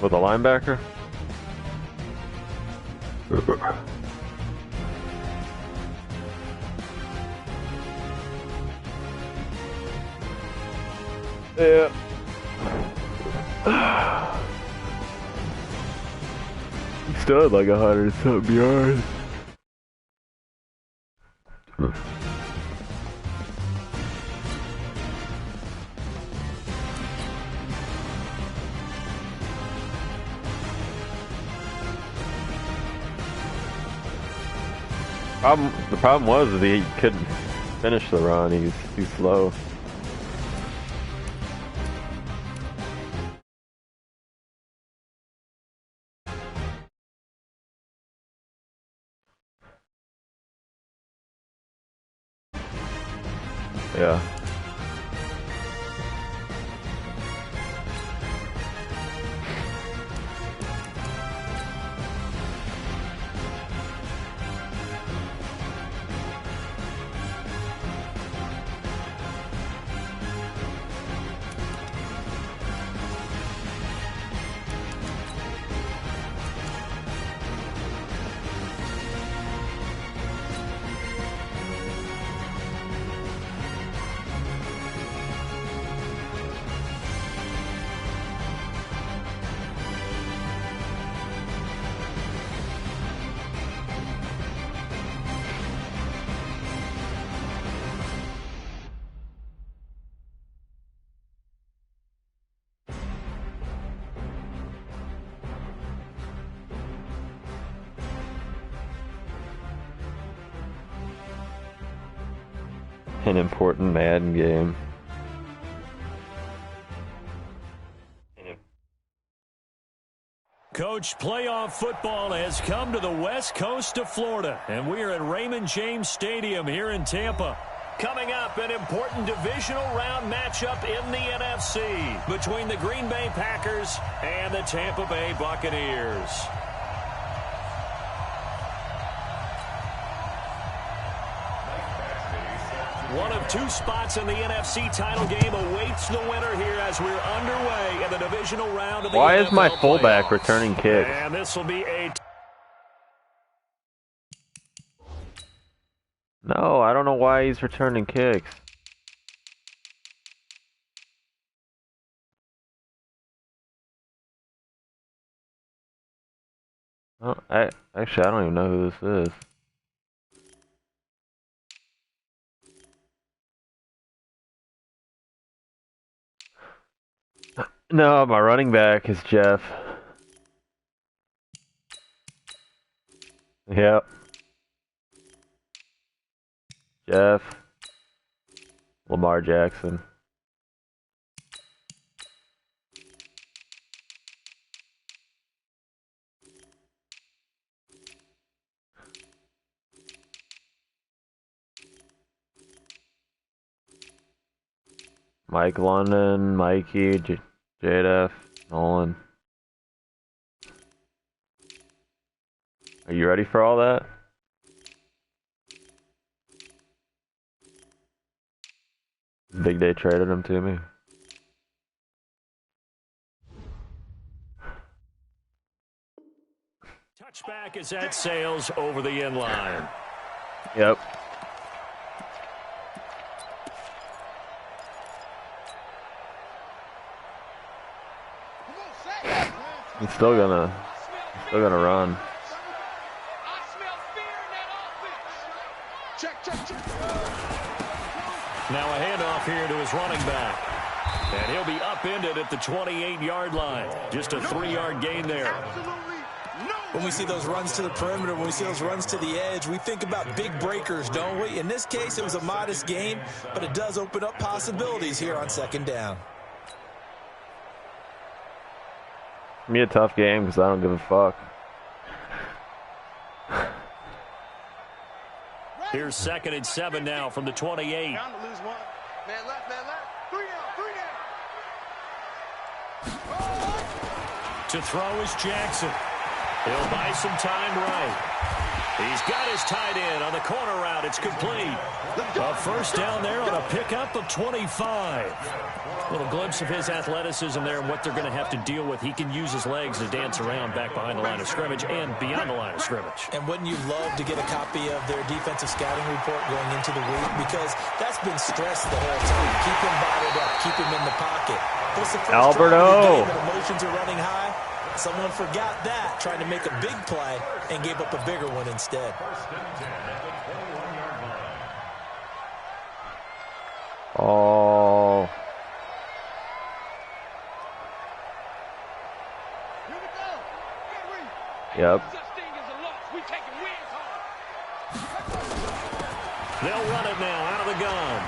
With a linebacker? Yeah. He still had like 100-something yards. The problem was that he couldn't finish the run. He was too slow. Yeah. An important Madden game. Coach, playoff football has come to the west coast of Florida, and we are at Raymond James Stadium here in Tampa. Coming up, an important divisional round matchup in the NFC between the Green Bay Packers and the Tampa Bay Buccaneers. One of two spots in the NFC title game awaits the winner here as we're underway in the divisional round of the Why UFL is my fullback playoffs. returning kicks? And this will be a... No, I don't know why he's returning kicks. Oh, actually, I don't even know who this is. No, my running back is Jeff. Yep. Jeff. Lamar Jackson. Mike London, Mikey, JF, Nolan. Are you ready for all that? Big Day traded him to me. Touchback is at Sales over the end line. Yep. He's still gonna run. Now a handoff here to his running back. And he'll be upended at the 28-yard line. Just a 3-yard gain there. When we see those runs to the perimeter, when we see those runs to the edge, we think about big breakers, don't we? In this case, it was a modest gain, but it does open up possibilities here on second down. Me a tough game because I don't give a fuck. Here's 2nd and 7 now from the 28. Down to lose one. Man left, man left. 3 down. To throw is Jackson. He'll buy some time right. He's got his tight end on the corner route. It's complete. A first down there on a pickup of 25. A little glimpse of his athleticism there and what they're going to have to deal with. He can use his legs to dance around back behind the line of scrimmage and beyond the line of scrimmage. And wouldn't you love to get a copy of their defensive scouting report going into the week? Because that's been stressed the whole time. Keep him bottled up. Keep him in the pocket. Alberto. Emotions are running high. Someone forgot that, trying to make a big play and gave up a bigger one instead. Oh. Yep. They'll run it now out of the gun.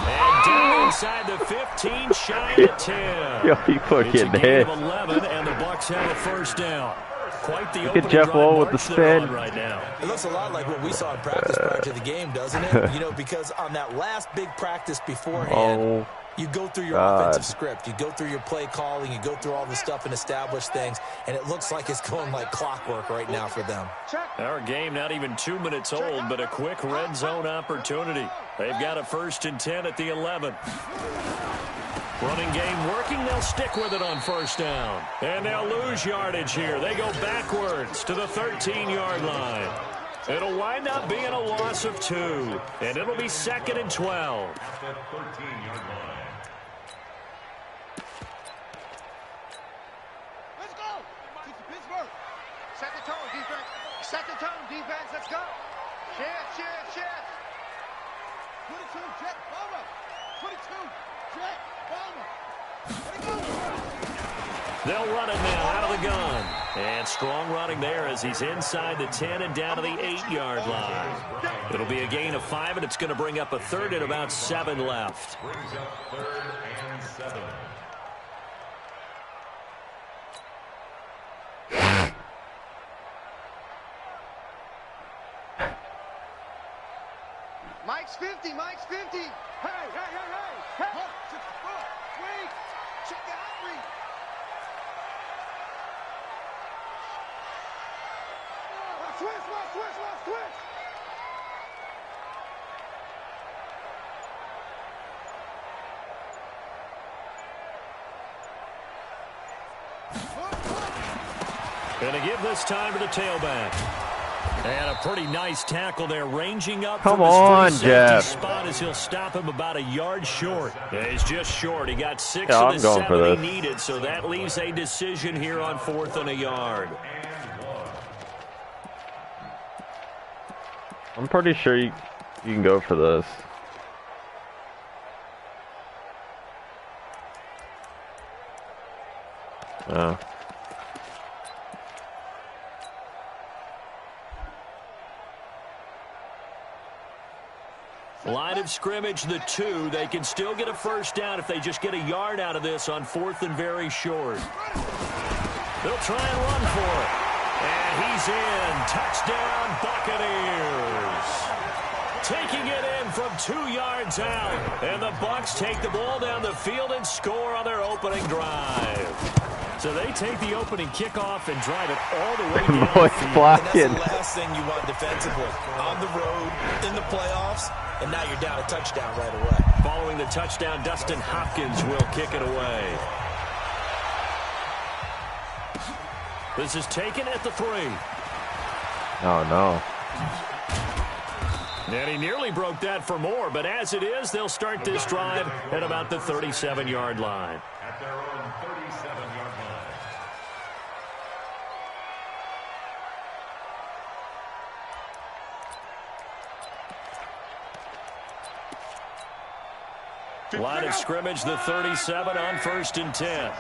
And down inside the 15, shy of 10. Yo, people are getting hit. It's a gain of 11, and the Bucs have a first down. Quite the Look opening at Jeff drive Lowe with the march they're on spin. right now. It looks a lot like what we saw in practice prior to the game, doesn't it? You know, because on that last big practice beforehand, you go through your offensive script. You go through your play calling. You go through all the stuff and establish things. And it looks like it's going like clockwork right now for them. Our game not even 2 minutes old, but a quick red zone opportunity. They've got a 1st and 10 at the 11. Running game working. They'll stick with it on first down. And they'll lose yardage here. They go backwards to the 13-yard line. It'll wind up being a loss of 2. And it'll be 2nd and 12. Let's go. Pittsburgh. Second tone, defense. Second tone, defense. Let's go. Shift. 22, jet, bomber. 22, jet, bomber. They'll run it now out of the gun. And strong running there as he's inside the 10 and down to the 8-yard line. It'll be a gain of 5, and it's going to bring up a 3rd and about 7 left. Brings up 3rd and 7. Mike's 50. Hey. Wait. Check it out, Reed. Switch. Going to give this time to the tailback. And a pretty nice tackle there, ranging up Come from his on, free safety Jeff. spot as he'll stop him about a yard short. Yeah, he's just short. He got 6 Yeah, of I'm the going for 7 he this. needed, so that leaves a decision here on 4th and a yard. I'm pretty sure you can go for this. Oh. Line of scrimmage, the 2. They can still get a first down if they just get a yard out of this on 4th and very short. They'll try and run for it. And he's in. Touchdown, Buccaneers. Taking it in from 2 yards out. And the Bucs take the ball down the field and score on their opening drive. So they take the opening kickoff and drive it all the way down the Boys field. blocking. And that's the last thing you want defensively. On the road, in the playoffs, and now you're down a touchdown right away. Following the touchdown, Dustin Hopkins will kick it away. This is taken at the 3. Oh, no. And he nearly broke that for more, but as it is, they'll start this drive at about the 37-yard line. At their own 37-yard line. Line of scrimmage, the 37 on 1st and 10.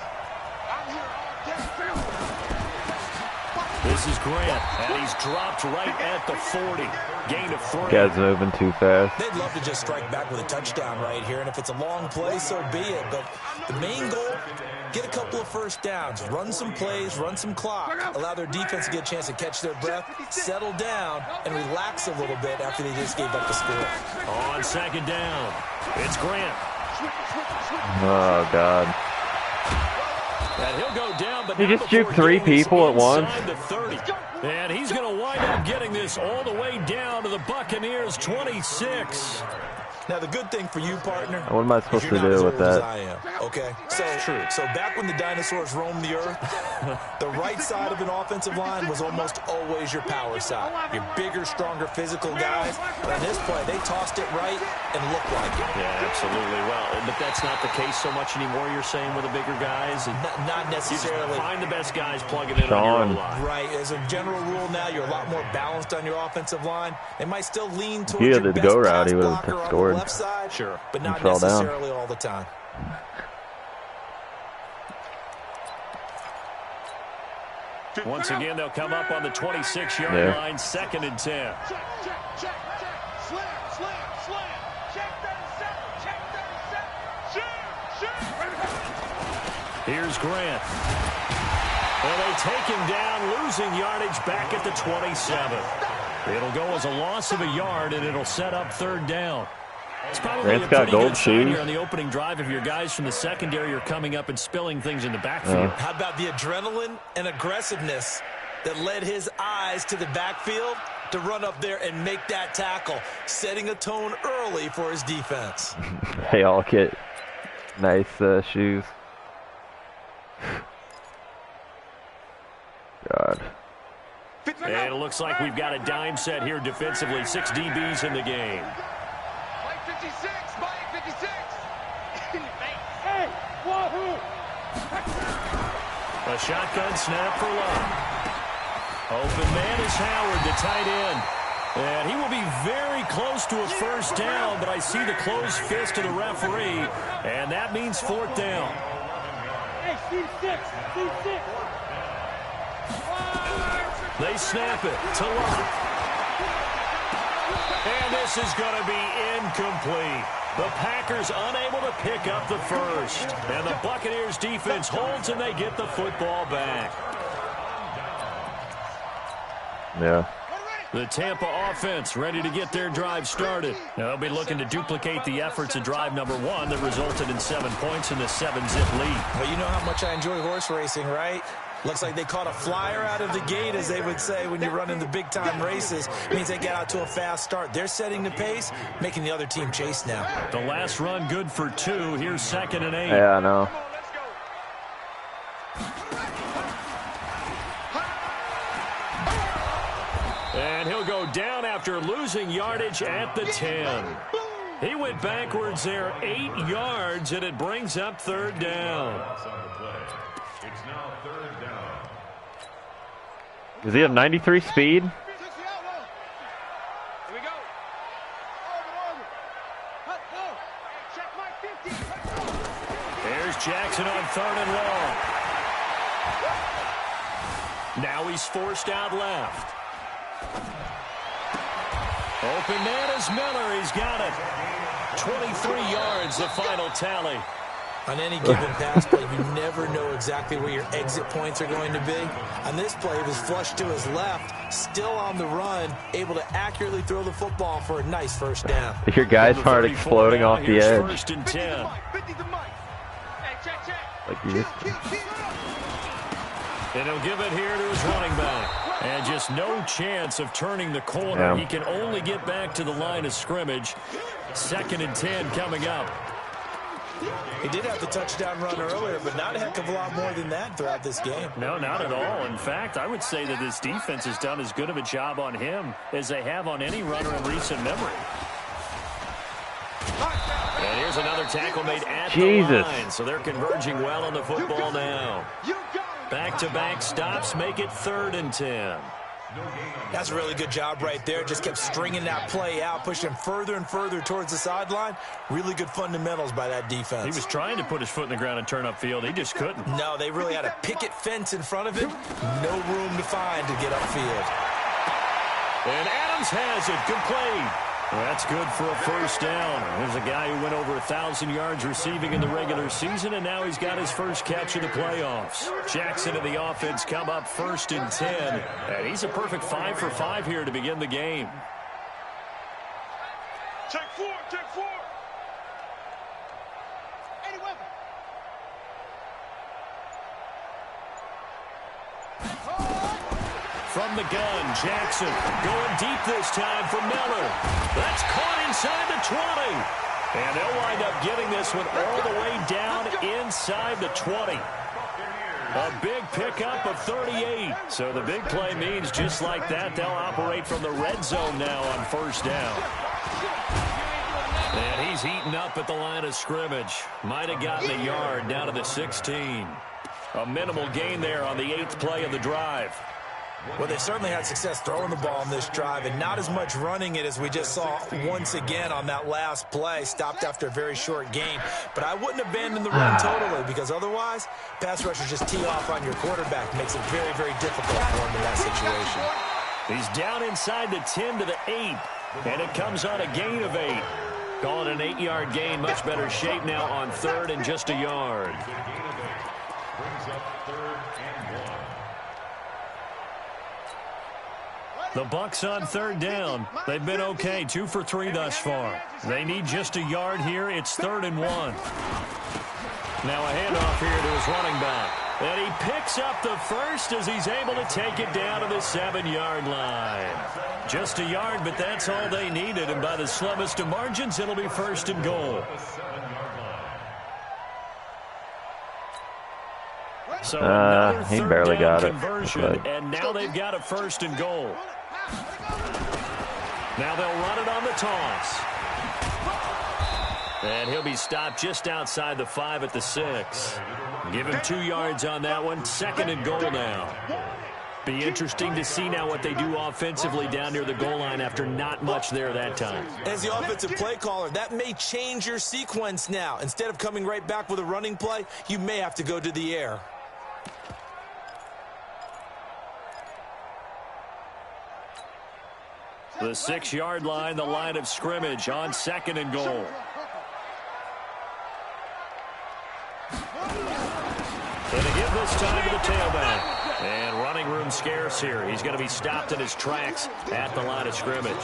This is Grant, and he's dropped right at the 40. Gain of 3. Guy's moving too fast. They'd love to just strike back with a touchdown right here, and if it's a long play, so be it. But the main goal, get a couple of first downs, run some plays, run some clock, allow their defense to get a chance to catch their breath, settle down, and relax a little bit after they just gave up the score. On 2nd down, it's Grant. Oh, God. And he'll go down, but he not just juked before 3 getting this people at once. inside the 30. And he's going to wind up getting this all the way down to the Buccaneers' 26. Now, the good thing for you, partner, What am I supposed is to you're not do as with old as that? I am, okay? So back when the dinosaurs roamed the earth, the right side of an offensive line was almost always your power side. Your bigger, stronger, physical guys. But on this play, they tossed it right and looked like it. Yeah, absolutely. Well, but that's not the case so much anymore, you're saying, with the bigger guys? Not necessarily. Find the best guys, plug it in on your line. Right. As a general rule now, you're a lot more balanced on your offensive line. They might still lean towards He your had to best go route, pass he would've blocker on the scored. left side. Sure. But not fell down. necessarily all the time. Once again, they'll come up on the 26-yard line, 2nd and 10. Check, check, check, check. Slam, slam, slam. Check 37, check 37. Shoot, shoot. Here's Grant. And they take him down, losing yardage back at the 27. It'll go as a loss of a yard, and it'll set up 3rd down. It's probably Grant's a got pretty gold good sign shoes. here on the opening drive if your guys from the secondary are coming up and spilling things in the backfield. How about the adrenaline and aggressiveness that led his eyes to the backfield to run up there and make that tackle, setting a tone early for his defense. They all get nice shoes. God. And it looks like we've got a dime set here defensively. 6 DBs in the game. Mike 56, Mike 56. Hey, wahoo! A shotgun snap for Love. Open man is Howard, the tight end. And he will be very close to a 1st down, but I see the closed fist of the referee, and that means 4th down. Hey, C6, C6. They snap it to Love. And this is going to be incomplete. The Packers unable to pick up the 1st. And the Buccaneers defense holds and they get the football back. Yeah. The Tampa offense ready to get their drive started. Now, they'll be looking to duplicate the efforts of drive number 1 that resulted in 7 points in the 7-zip lead. Well, you know how much I enjoy horse racing, right? Looks like they caught a flyer out of the gate, as they would say when you're running the big-time races. It means they get out to a fast start. They're setting the pace, making the other team chase now. The last run good for 2. Here's 2nd and 8. Yeah, I know. And he'll go down after losing yardage at the 10. He went backwards there 8 yards, and it brings up 3rd down. It's now 3rd down. Does he have 93 speed? Here we go. Over. Hut, go. Check my 50. There's Jackson on 3rd and long. Now he's forced out left. Open man is Miller. He's got it. 23 yards, the final tally. On any given pass play, you never know exactly where your exit points are going to be. On this play, it was flushed to his left, still on the run, able to accurately throw the football for a nice 1st down. Your guys aren't exploding now, off the here's edge. 1st and 10. 50 to Mike. Hey, check. Like you just... And he'll give it here to his running back. And just no chance of turning the corner. Yeah. He can only get back to the line of scrimmage. 2nd and 10 coming up. He did have the touchdown run earlier, but not a heck of a lot more than that throughout this game. No, not at all. In fact, I would say that this defense has done as good of a job on him as they have on any runner in recent memory. And here's another tackle made at the line. So they're converging well on the football now. Back-to-back stops make it 3rd and 10. That's a really good job right there. Just kept stringing that play out, pushing him further and further towards the sideline. Really good fundamentals by that defense. He was trying to put his foot in the ground and turn upfield. He just couldn't. No, they really had a picket fence in front of him. No room to find to get upfield. And Adams has it complete. Well, that's good for a 1st down. There's a guy who went over 1,000 yards receiving in the regular season, and now he's got his first catch in the playoffs. Jackson and the offense come up 1st and 10, and he's a perfect 5 for 5 here to begin the game. Check 4. Any weapon. From the gun, Jackson going deep this time for Miller. That's caught inside the 20. And they'll wind up getting this one all the way down inside the 20. A big pickup of 38. So the big play means just like that, they'll operate from the red zone now on first down. And he's heating up at the line of scrimmage. Might have gotten a yard down to the 16. A minimal gain there on the 8th play of the drive. Well, they certainly had success throwing the ball on this drive, and not as much running it as we just saw once again on that last play. Stopped after a very short gain. But I wouldn't abandon the run totally, because otherwise, pass rushers just tee off on your quarterback. Makes it very, very difficult for him in that situation. He's down inside the 10 to the 8, and it comes on a gain of 8. Calling an 8-yard gain, much better shape now on 3rd and just a yard. Brings up 3rd and 1. The Bucs on 3rd down. They've been okay, 2 for 3 thus far. They need just a yard here. It's 3rd and 1. Now a handoff here to his running back. And he picks up the first as he's able to take it down to the 7-yard line. Just a yard, but that's all they needed. And by the slimmest of margins, it'll be 1st and goal. So he barely got it. Conversion, and now they've got a 1st and goal. Now they'll run it on the toss. And he'll be stopped just outside the 5 at the 6. Give him 2 yards on that one. 2nd and goal now. Be interesting to see now what they do offensively down near the goal line after not much there that time. As the offensive play caller, that may change your sequence now. Instead of coming right back with a running play, you may have to go to the air. The 6-yard line, the line of scrimmage on 2nd and goal. And to give this time to the tailback. And running room scarce here. He's going to be stopped in his tracks at the line of scrimmage.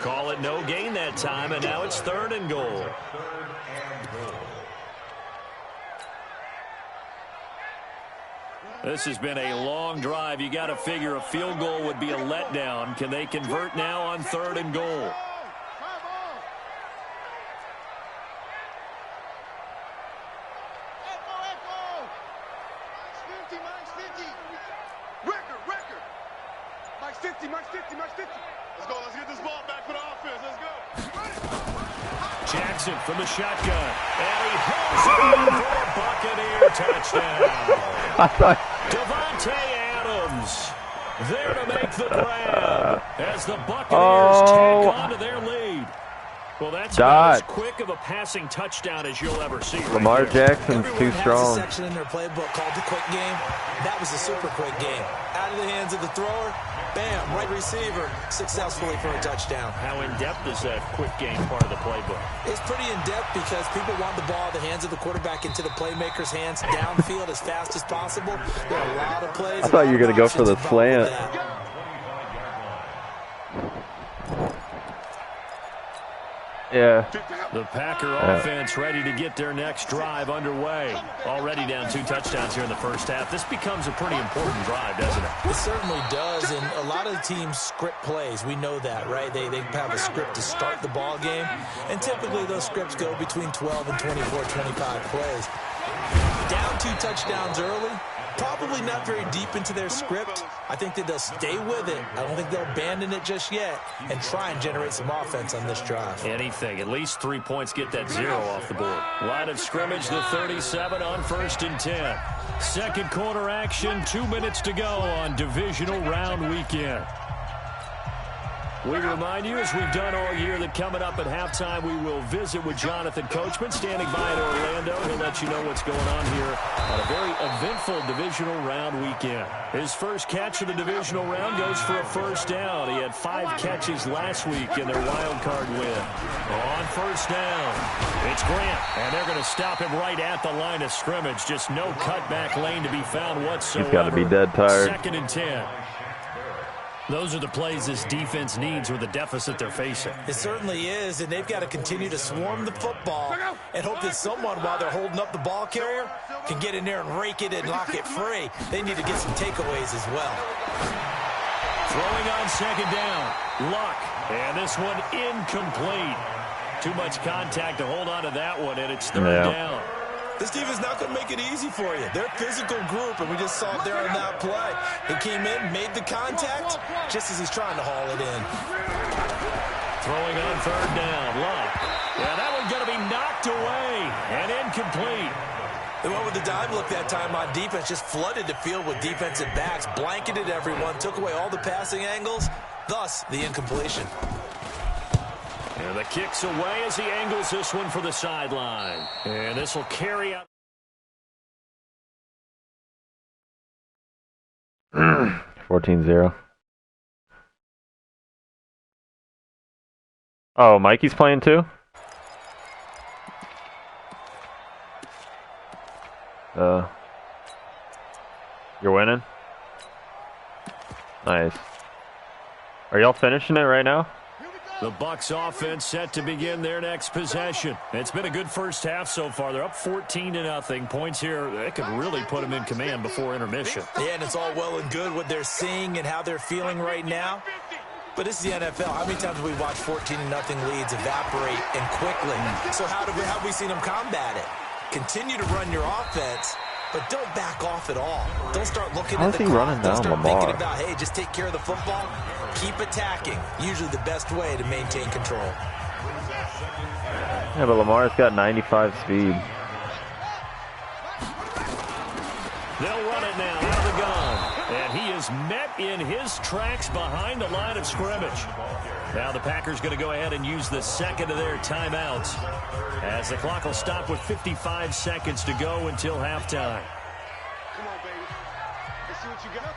Call it no gain that time, and now it's 3rd and goal. This has been a long drive. You got to figure a field goal would be a letdown. Can they convert now on 3rd and goal? Jackson from the shotgun. And he hits it for a Buccaneer touchdown. Devontae Adams there to make the grab as the Buccaneers tack on to their lead. Well, that's about as quick of a passing touchdown as you'll ever see. Lamar Jackson's too strong. Has a section in their playbook called the quick game. That was a super quick game. Out of the hands of the thrower, bam, right receiver, successfully for a touchdown. How in-depth is that quick game part of the playbook? It's pretty in-depth because people want the ball in the hands of the quarterback into the playmaker's hands downfield as fast as possible. There are a lot of plays. I thought you were going to go for the slant. Yeah. The Packer offense ready to get their next drive underway. Already down 2 touchdowns here in the first half. This becomes a pretty important drive, doesn't it? It certainly does, and a lot of teams script plays. We know that, right? They have a script to start the ball game, and typically those scripts go between 12 and 24, 25 plays. Down 2 touchdowns early. Probably not very deep into their script. I think that they'll stay with it. I don't think they'll abandon it just yet and try and generate some offense on this drive. Anything. At least 3 points. Get that 0 off the board. Line of scrimmage, the 37 on 1st and 10. Second quarter action, 2 minutes to go on divisional round weekend. We remind you, as we've done all year, that coming up at halftime, we will visit with Jonathan Coachman, standing by in Orlando. He'll let you know what's going on here on a very eventful divisional round weekend. His first catch of the divisional round goes for a 1st down. He had 5 catches last week in their wild card win. On 1st down, it's Grant, and they're going to stop him right at the line of scrimmage. Just no cutback lane to be found whatsoever. He's got to be dead tired. 2nd and 10. Those are the plays this defense needs with the deficit they're facing. It certainly is, and they've got to continue to swarm the football and hope that someone, while they're holding up the ball carrier, can get in there and rake it and knock it free. They need to get some takeaways as well. Throwing on second down. Luck. And this one incomplete. Too much contact to hold on to that one, and it's third down. This defense is not going to make it easy for you. They're a physical group, and we just saw it there on that play. He came in, made the contact, just as he's trying to haul it in. Throwing on third down. Luck. Yeah, that one's going to be knocked away and incomplete. They went with the dive look that time on defense, just flooded the field with defensive backs, blanketed everyone, took away all the passing angles, thus the incompletion. And the kick's away as he angles this one for the sideline. And this will carry out. 14-0. Oh, Mikey's playing too? You're winning? Nice. Are y'all finishing it right now? The Bucs offense set to begin their next possession. It's been a good first half so far. They're up 14-0. Points here, that could really put them in command before intermission. Yeah, and it's all well and good what they're seeing and how they're feeling right now. But this is the NFL. How many times have we watched 14-0 leads evaporate and quickly? So how have we seen them combat it? Continue to run your offense, but don't back off at all. Don't start looking at the clock. Don't start thinking about, hey, just take care of the football. Keep attacking. Usually the best way to maintain control. Yeah, but Lamar's got 95 speed. They'll run it now out of the gun. And he is met in his tracks behind the line of scrimmage. Now the Packers going to go ahead and use the second of their timeouts, as the clock will stop with 55 seconds to go until halftime. Come on, baby. Let's see what you got.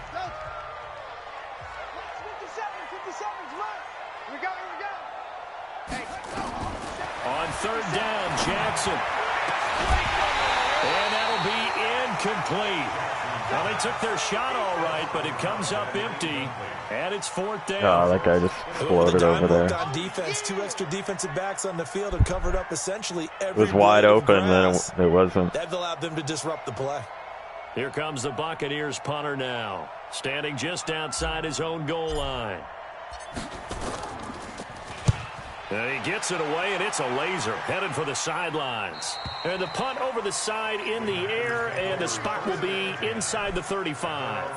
57, come on. Here we go. Hey. On third down, Jackson. And that'll be incomplete. Now, they took their shot all right, but it comes up empty, and it's fourth down. Oh, that guy just exploded over there. On defense, 2 extra defensive backs on the field and covered up essentially every. It was wide open, then it wasn't. That allowed them to disrupt the play. Here comes the Buccaneers punter now, standing just outside his own goal line. And he gets it away, and it's a laser headed for the sidelines. And the punt over the side in the air, and the spot will be inside the 35.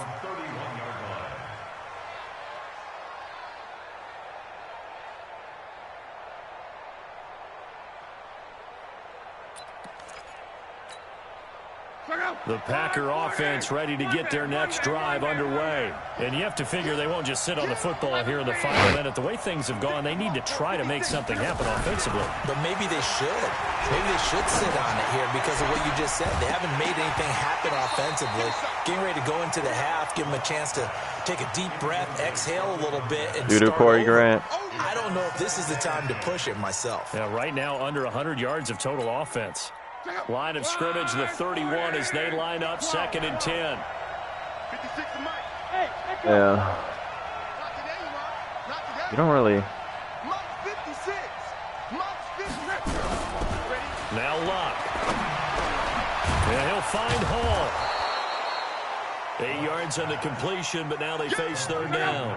The Packer offense ready to get their next drive underway. And you have to figure they won't just sit on the football here in the final minute. The way things have gone, they need to try to make something happen offensively. But maybe they should. Maybe they should sit on it here because of what you just said. They haven't made anything happen offensively. Getting ready to go into the half, give them a chance to take a deep breath, exhale a little bit, and start Corey over. Grant. I don't know if this is the time to push it myself. Yeah, right now under 100 yards of total offense. Line of scrimmage, the 31, as they line up, 2nd and 10. 56 to Mike. Yeah. You don't really. Mike 56. Mike 56. Now Luck. And he'll find Hall. 8 yards on the completion, but now they face third down.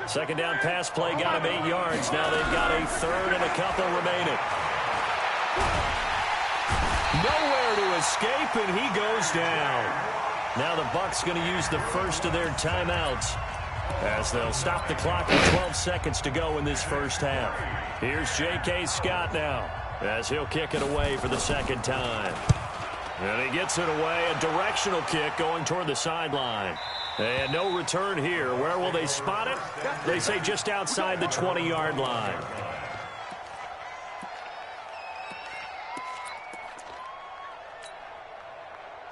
Second down pass play got him 8 yards. Now they've got a third and a couple remaining. Nowhere to escape, and he goes down. Now the Bucs going to use the first of their timeouts, as they'll stop the clock with 12 seconds to go in this first half. Here's J.K. Scott now, as he'll kick it away for the second time. And he gets it away, a directional kick going toward the sideline. And no return here. Where will they spot it? They say just outside the 20-yard line.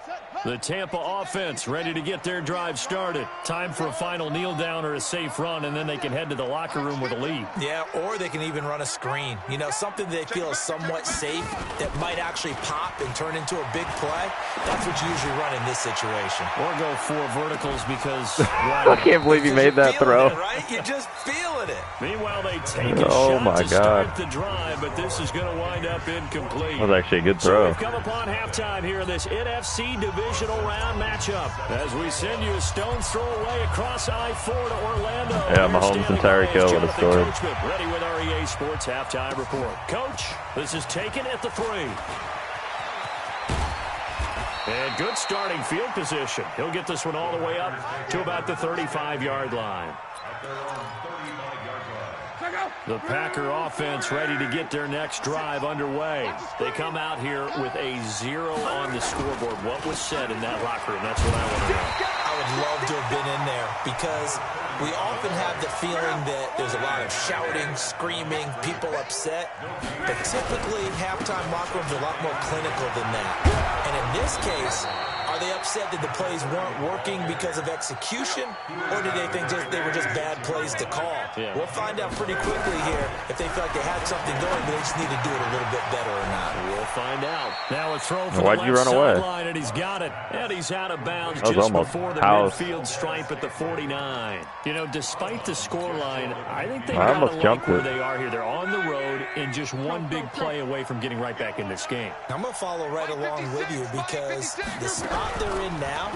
Set, The Tampa offense ready to get their drive started. Time for a final kneel down or a safe run, and then they can head to the locker room with a lead. Yeah, or they can even run a screen. You know, something they feel is somewhat safe that might actually pop and turn into a big play. That's what you usually run in this situation. Or go 4 verticals because... I can't believe you made that throw. It, right? You're just feeling it. Meanwhile, they take a shot to start the drive, but this is going to wind up incomplete. That was actually a good throw. So we've come upon halftime here in this NFC Divisional round matchup as we send you a stone's throw away across I-4 to Orlando. Yeah, Mahomes and Tyreek Hill would have scored. Ready with our EA Sports halftime report. Coach, this is taken at the 3. And good starting field position. He'll get this one all the way up to about the 35-yard line. The Packer offense ready to get their next drive underway. They come out here with a 0 on the scoreboard. What was said in that locker room? That's what I want to know. I would love to have been in there because we often have the feeling that there's a lot of shouting, screaming, people upset. But typically, halftime locker rooms are a lot more clinical than that. And in this case, are they upset that the plays weren't working because of execution, or did they think they were just bad plays to call? Yeah. We'll find out pretty quickly here if they feel like they had something going, but they just need to do it a little bit better or not. We'll find out. Now a throw for Why'd the you left run away? sideline, and he's got it. And he's out of bounds That was just almost before the house. midfield stripe at the 49. You know, despite the scoreline, I think they've I got almost to jumped like where it. they are here. They're on the road and just one big play away from getting right back in this game. I'm going to follow right along with you because the spot they're in now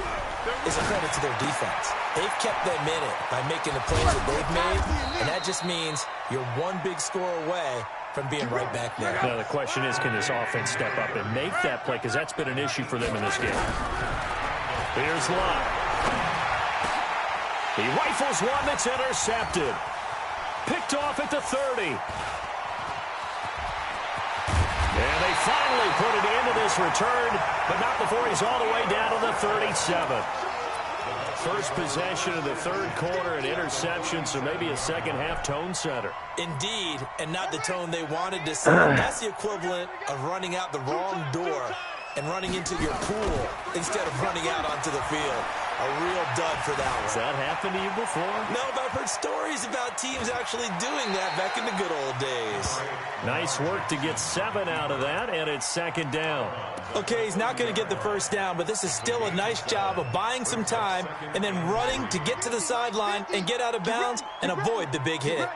is a credit to their defense. They've kept them in it by making the plays that they've made, and that just means you're one big score away from being right back there. Now, the question is, can this offense step up and make that play? Because that's been an issue for them in this game. Here's Lott. He rifles one that's intercepted. Picked off at the 30. And they finally put it into this return, but not before he's all the way down to the 37. First possession of the third quarter, an interception, so maybe a second-half tone setter. Indeed, and not the tone they wanted to set. That's the equivalent of running out the wrong door and running into your pool instead of running out onto the field. A real dud for that one. Has that happened to you before? No, but I've heard stories about teams actually doing that back in the good old days. Nice work to get 7 out of that, and it's second down. Okay, he's not going to get the first down, but this is still a nice job of buying some time and then running to get to the sideline and get out of bounds and avoid the big hit.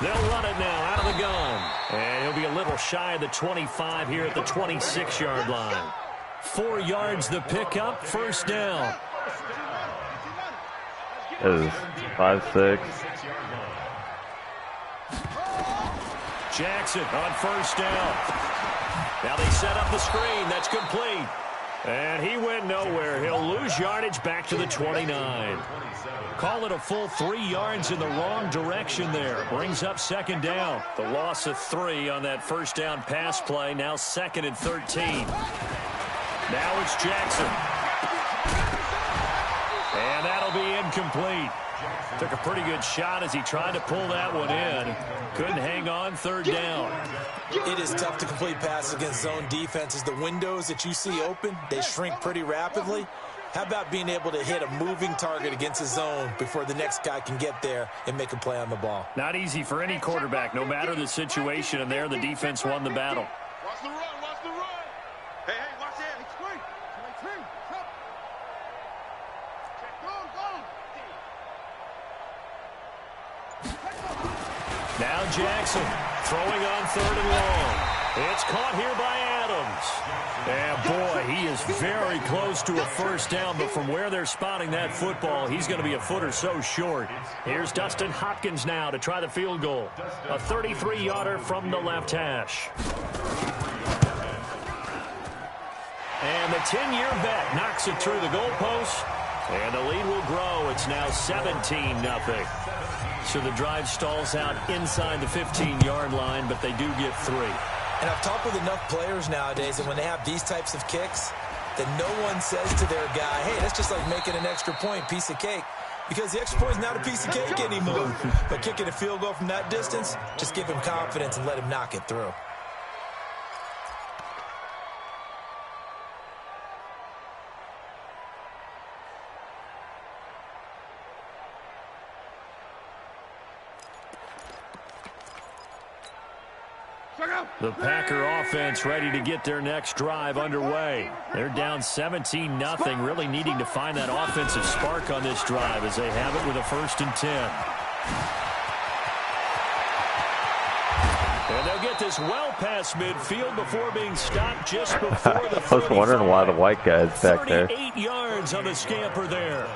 They'll run it now out of the gun. And he'll be a little shy of the 25 here at the 26-yard line. 4 yards the pickup, first down. It is 5-6. Jackson on first down. Now they set up the screen. That's complete. And he went nowhere. He'll lose yardage back to the 29. Call it a full 3 yards in the wrong direction there. Brings up second down. The loss of 3 on that first down pass play. Now second and 13. Now it's Jackson. And that'll be incomplete. Took a pretty good shot as he tried to pull that one in. Couldn't hang on, third down. It is tough to complete passes against zone defenses. The windows that you see open, they shrink pretty rapidly. How about being able to hit a moving target against a zone before the next guy can get there and make a play on the ball? Not easy for any quarterback, no matter the situation, and there the defense won the battle. Watch the run, watch the run. Hey, watch it. Now Jackson throwing on third and long. It's caught here by Adams. And boy, he is very close to a first down, but from where they're spotting that football, he's going to be a foot or so short. Here's Dustin Hopkins now to try the field goal. A 33-yarder from the left hash. And the 10-year vet knocks it through the goalpost, and the lead will grow. It's now 17-0. So the drive stalls out inside the 15-yard line, but they do get 3. And I've talked with enough players nowadays that when they have these types of kicks, that no one says to their guy, hey, that's just like making an extra point, piece of cake. Because the extra point is not a piece of cake anymore. But kicking a field goal from that distance, just give him confidence and let him knock it through. The Packer offense ready to get their next drive underway. They're down 17-0, really needing to find that offensive spark on this drive as they have it with a 1st and 10. And they'll get this well past midfield before being stopped just before the 35. I was wondering why the white guy's back there. 38 yards on the scamper there.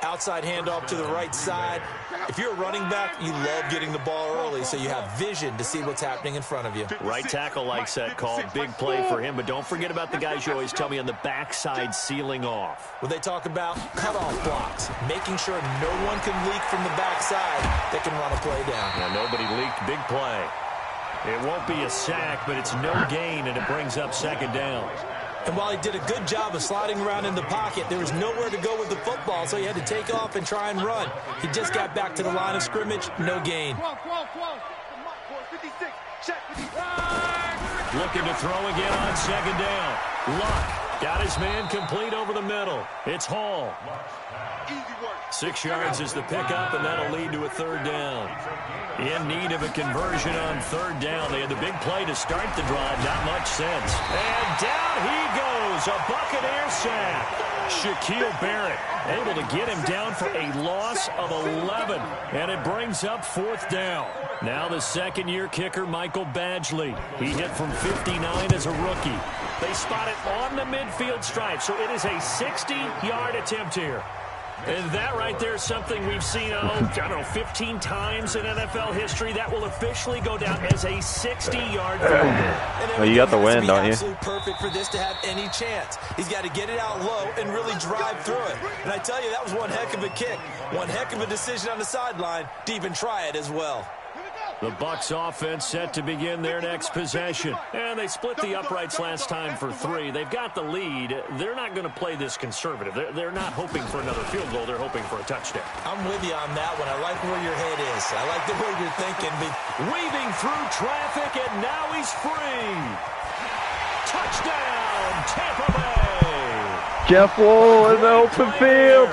Outside handoff to the right side. If you're a running back, you love getting the ball early so you have vision to see what's happening in front of you. Right tackle likes that call. Big play for him, but don't forget about the guys you always tell me on the backside sealing off. When they talk about cutoff blocks, making sure no one can leak from the backside that can run a play down. Now, nobody leaked. Big play. It won't be a sack, but it's no gain, and it brings up 2nd down. And while he did a good job of sliding around in the pocket, there was nowhere to go with the football, so he had to take off and try and run. He just got back to the line of scrimmage, no gain. Looking to throw again on 2nd down. Luck got his man complete over the middle. It's Hall. 6 yards is the pickup, and that'll lead to a 3rd down. In need of a conversion on 3rd down. They had the big play to start the drive. Not much sense. And down he goes. A Buccaneer sack. Shaquille Barrett able to get him down for a loss of 11. And it brings up 4th down. Now the 2nd-year kicker, Michael Badgley. He hit from 59 as a rookie. They spot it on the midfield stripe, so it is a 60-yard attempt here. And that right there is something we've seen, 15 times in NFL history. That will officially go down as a 60-yard field. Well, you got the win, don't you? Absolutely perfect for this to have any chance. He's got to get it out low and really drive through it. And I tell you, that was one heck of a kick. One heck of a decision on the sideline to even try it as well. The Bucs offense set to begin their next possession. And they split the uprights last time for 3. They've got the lead. They're not going to play this conservative. They're not hoping for another field goal. They're hoping for a touchdown. I'm with you on that one. I like where your head is. I like the way you're thinking. Weaving through traffic, and now he's free. Touchdown, Tampa Bay. Jeff Wool in the open field.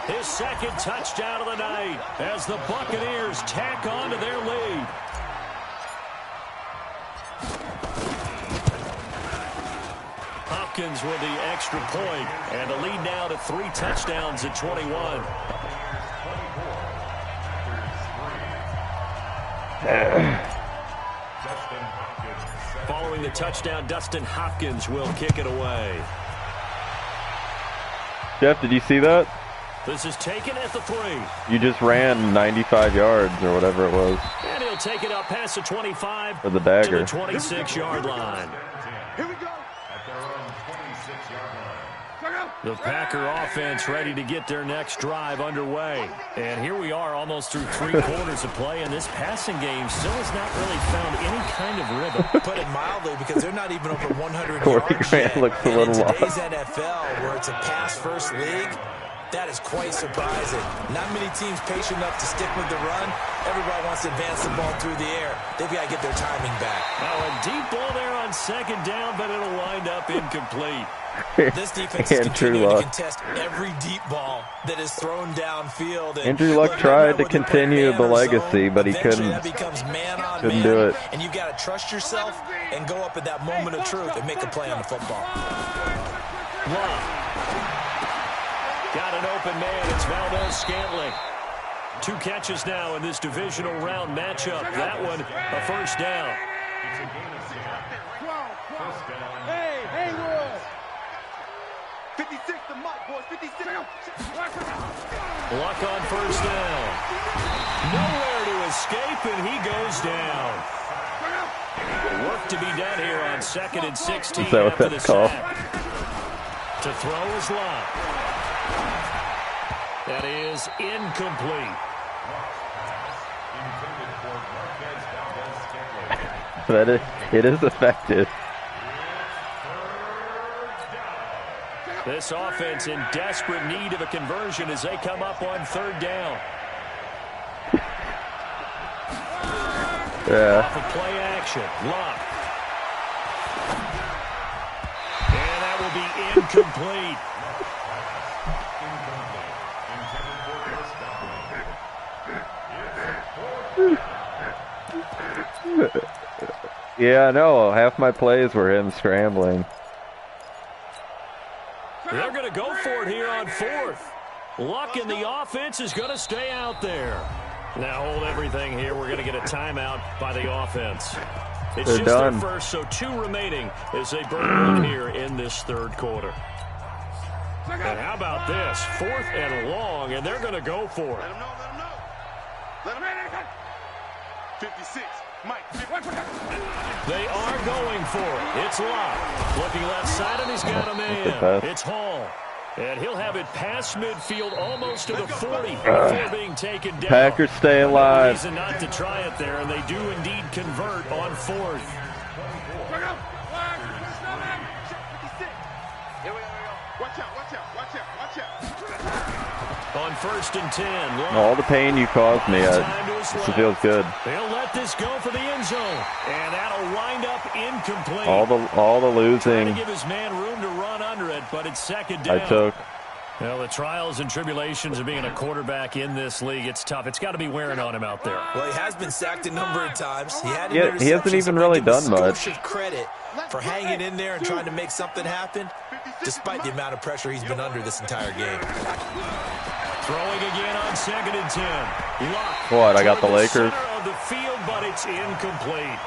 His 2nd touchdown of the night as the Buccaneers tack on to their lead. Hopkins with the extra point, and the lead now to 3 touchdowns at 21. Following the touchdown, Dustin Hopkins will kick it away. Jeff, did you see that? This is taken at the 3. You just ran 95 yards or whatever it was. And he'll take it up past the 25 for the dagger. To the 26-yard line. Here we go. At their own 26-yard line. The Packer offense ready to get their next drive underway. And here we are almost through 3 quarters of play, and this passing game still has not really found any kind of rhythm. Put it mildly, because they're not even over 100 Corey yards Grant yet. looks a little in lost. today's NFL, where it's a pass-first league, that is quite surprising. Not many teams patient enough to stick with the run. Everybody wants to advance the ball through the air. They've got to get their timing back. Now a deep ball there on 2nd down, but it'll wind up incomplete. This defense is continuing to contest every deep ball that is thrown downfield. Andrew Luck tried to continue the legacy, but he couldn't. That becomes man on couldn't man, do it. and you've got to trust yourself and go up at that moment of truth and make a play on the football. Got an open man. It's Valdez-Scantling. 2 catches now in this divisional round matchup. That one, a 1st down. Hey, Haywood. 56 to Mike, boys. 56. Luck on 1st down. Nowhere to escape, and he goes down. Work to be done here on 2nd and 16 Is that what after the that's called? sack. To throw is Luck. That is incomplete. It is effective. This offense in desperate need of a conversion as they come up on 3rd down. Yeah. Off of play action. Luck. And that will be incomplete. Yeah, I know. Half my plays were him scrambling. They're going to go for it here on 4th. Luck in the offense is going to stay out there. Now hold everything here. We're going to get a timeout by the offense. It's They're just done. their first, so 2 remaining as they burn one here in this 3rd quarter. And how about this? 4th and long, and they're going to go for it. Let him know. Let him know. 56. Mike. They are going for it. It's Locke. Looking left side, and he's got a man. It's Hall. And he'll have it past midfield, almost to the 40 before being taken down. Packers stay alive. No reason not to try it there, and they do indeed convert on 4th. Watch out. On 1st and 10. Locke. All the pain you caused me, it feels good. They'll let this go for the end zone, and that'll wind up incomplete. All the Trying losing to give his man room to run under it, but it's 2nd down. I took. Well, the trials and tribulations of being a quarterback in this league, it's tough. It's got to be wearing on him out there. Well, he has been sacked a number of times. He had Yeah, he hasn't even really done much. Credit for hanging in there and trying to make something happen, despite the amount of pressure he's been under this entire game. Throwing again on 2nd and 10. Luck. What, I got the Lakers? Center of the field, but it's incomplete.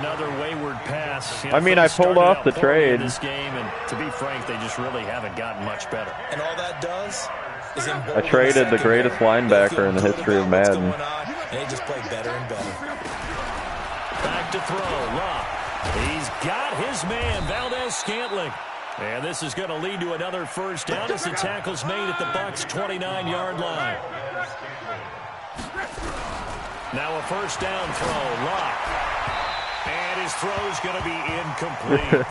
Another wayward pass. I mean, I pulled off the trade. This game, and to be frank, they just really haven't gotten much better. And all that does is I traded the greatest linebacker in the history of Madden. And he just played better and better. Back to throw. Luck. He's got his man, Valdez-Scantling. And this is going to lead to another 1st down as the tackle's made at the Bucs' 29-yard line. Now a 1st down throw. Luck. And his throw's going to be incomplete.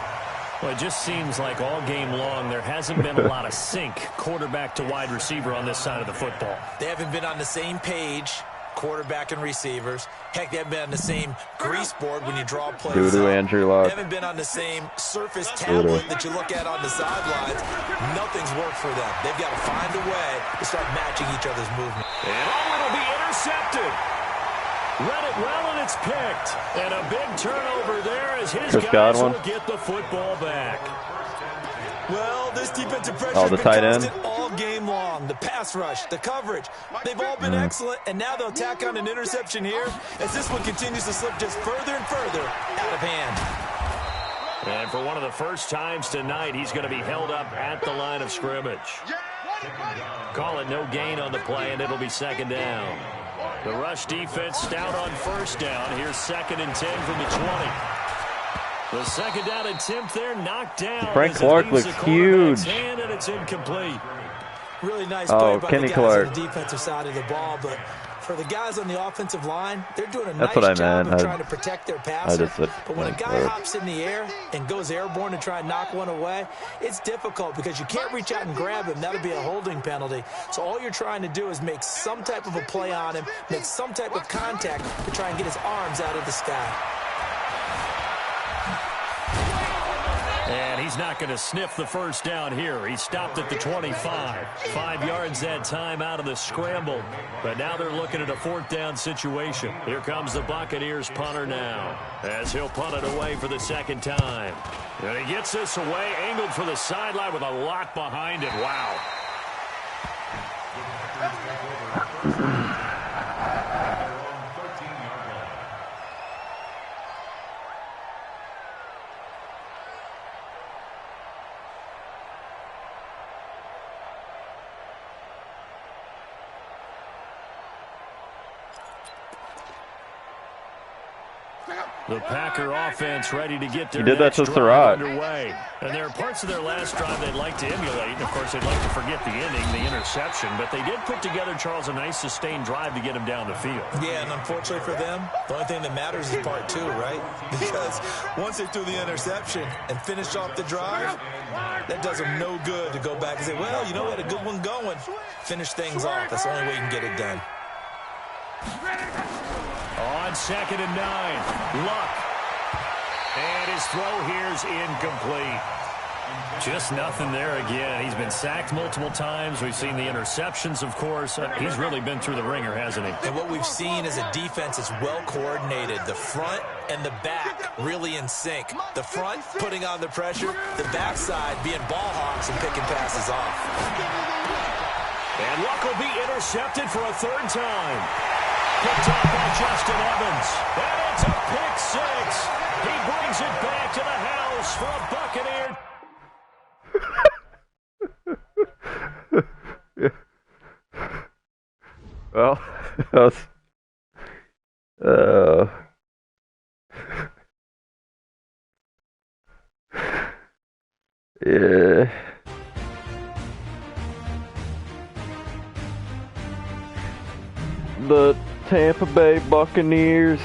Well, it just seems like all game long there hasn't been a lot of sync quarterback to wide receiver on this side of the football. They haven't been on the same page, quarterback and receivers. Heck, they haven't been on the same grease board when you draw plays. Doo-doo Andrew Luck. They haven't been on the same surface tablet that you look at on the sidelines. Nothing's worked for them. They've got to find a way to start matching each other's movement. And it'll be intercepted. Read it well, and it's picked. And a big turnover there as his guys will get the football back. Well, this defensive pressure the has been tight end constant all game long. The pass rush, the coverage, they've all been excellent, and now they'll tack on an interception here as this one continues to slip just further and further out of hand. And for one of the first times tonight, he's going to be held up at the line of scrimmage. Call it no gain on the play, and it'll be 2nd down. The rush defense stout on 1st down. Here's 2nd and 10 from the 20. The 2nd down attempt there knocked down. Frank Clark looks huge. And it's incomplete. Really nice play by Kenny the guys Clark on the defensive side of the ball, but for the guys on the offensive line, they're doing a nice what I job meant. of trying to protect their passer. But when a guy Clark. hops in the air and goes airborne to try and knock one away, it's difficult because you can't reach out and grab him. That'll be a holding penalty. So all you're trying to do is make some type of a play on him, make some type of contact to try and get his arms out of the sky. And he's not going to sniff the 1st down here. He stopped at the 25. 5 yards that time out of the scramble. But now they're looking at a 4th down situation. Here comes the Buccaneers punter now as he'll punt it away for the 2nd time. And he gets this away, angled for the sideline with a lot behind it. Wow. The Packer offense ready to get their next drive underway. And there are parts of their last drive they'd like to emulate. And, of course, they'd like to forget the ending, the interception. But they did put together, Charles, a nice sustained drive to get him down the field. Yeah, and unfortunately for them, the only thing that matters is part 2, right? Because once they threw the interception and finished off the drive, that does them no good to go back and say, well, you know, we had a good one going. Finish things off. That's the only way you can get it done. On 2nd and 9, Luck. And his throw here's incomplete. Just nothing there again. He's been sacked multiple times. We've seen the interceptions, of course. He's really been through the ringer, hasn't he? And what we've seen is a defense is well coordinated. The front and the back really in sync. The front putting on the pressure, the backside being ball hawks and picking passes off. And Luck will be intercepted for a third time. Picked off by Justin Evans. And it's a pick six. He brings it back to the house for a Buccaneer. Well, that was, yeah. The Tampa Bay Buccaneers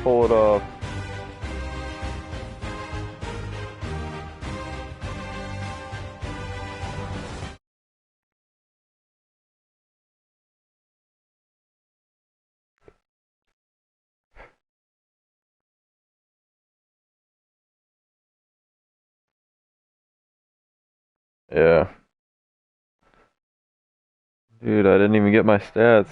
pull it off. Yeah. Dude, I didn't even get my stats.